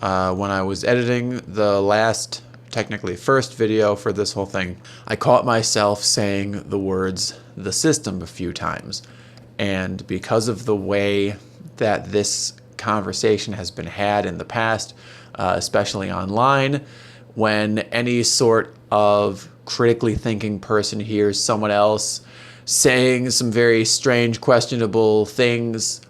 when I was editing the last, technically first video for this whole thing, I caught myself saying the words "the system" a few times. And because of the way that this conversation has been had in the past, especially online, when any sort of critically thinking person hears someone else saying some very strange, questionable things,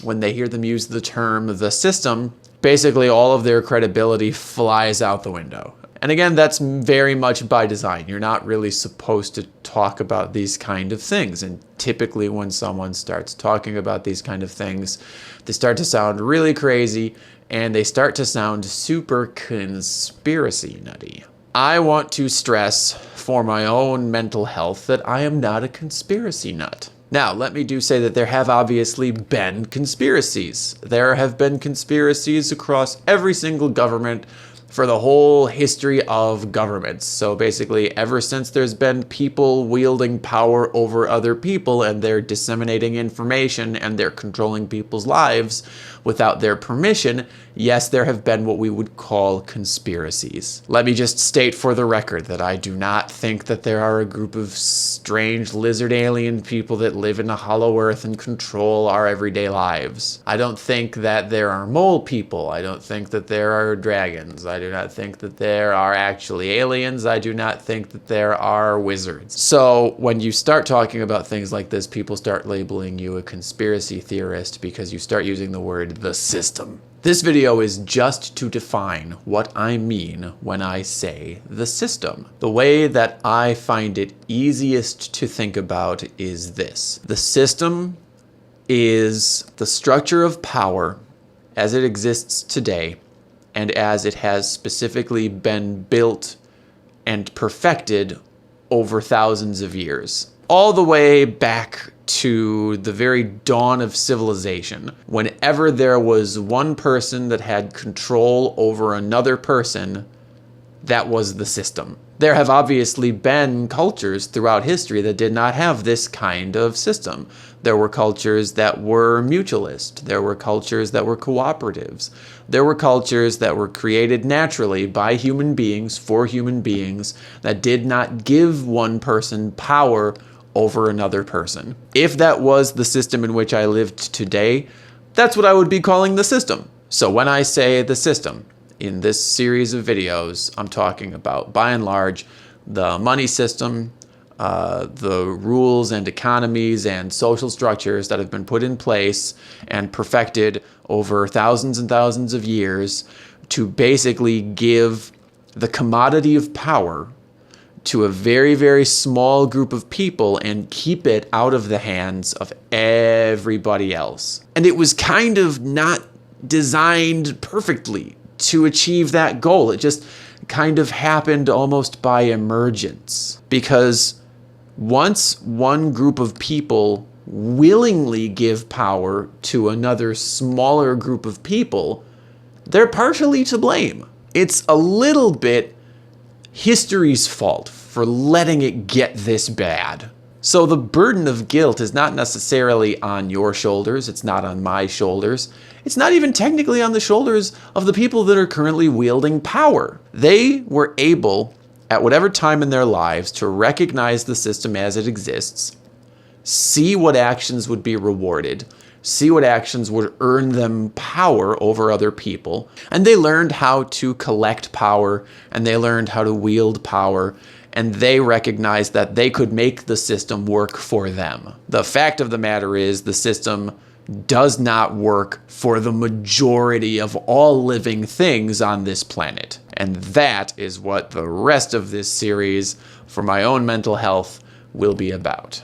when they hear them use the term "the system," basically all of their credibility flies out the window. And again, that's very much by design. You're not really supposed to talk about these kind of things. And typically when someone starts talking about these kind of things, they start to sound really crazy and they start to sound super conspiracy nutty. I want to stress for my own mental health that I am not a conspiracy nut. Now, let me do say that there have obviously been conspiracies. There have been conspiracies across every single government for the whole history of governments. So basically, ever since there's been people wielding power over other people and they're disseminating information and they're controlling people's lives without their permission, yes, there have been what we would call conspiracies. Let me just state for the record that I do not think that there are a group of strange lizard alien people that live in a hollow earth and control our everyday lives. I don't think that there are mole people. I don't think that there are dragons. I do not think that there are actually aliens. I do not think that there are wizards. So when you start talking about things like this, people start labeling you a conspiracy theorist because you start using the word "the system." This video is just to define what I mean when I say the system. The way that I find it easiest to think about is this. The system is the structure of power as it exists today and as it has specifically been built and perfected over thousands of years. All the way back to the very dawn of civilization, whenever there was one person that had control over another person, that was the system. There have obviously been cultures throughout history that did not have this kind of system. There were cultures that were mutualist. There were cultures that were cooperatives. There were cultures that were created naturally by human beings for human beings that did not give one person power over another person. If that was the system in which I lived today, that's what I would be calling the system. So when I say the system in this series of videos, I'm talking about, by and large, the money system, the rules and economies and social structures that have been put in place and perfected over thousands and thousands of years to basically give the commodity of power to a very, very small group of people and keep it out of the hands of everybody else. And it was kind of not designed perfectly to achieve that goal. It just kind of happened almost by emergence. Because once one group of people willingly give power to another smaller group of people, they're partially to blame. It's a little bit history's fault for letting it get this bad. So the burden of guilt is not necessarily on your shoulders. It's not on my shoulders. It's not even technically on the shoulders of the people that are currently wielding power. They were able, at whatever time in their lives, to recognize the system as it exists, see what actions would be rewarded, see what actions would earn them power over other people, and they learned how to collect power, and they learned how to wield power, and they recognized that they could make the system work for them. The fact of the matter is the system does not work for the majority of all living things on this planet. And that is what the rest of this series, for my own mental health, will be about.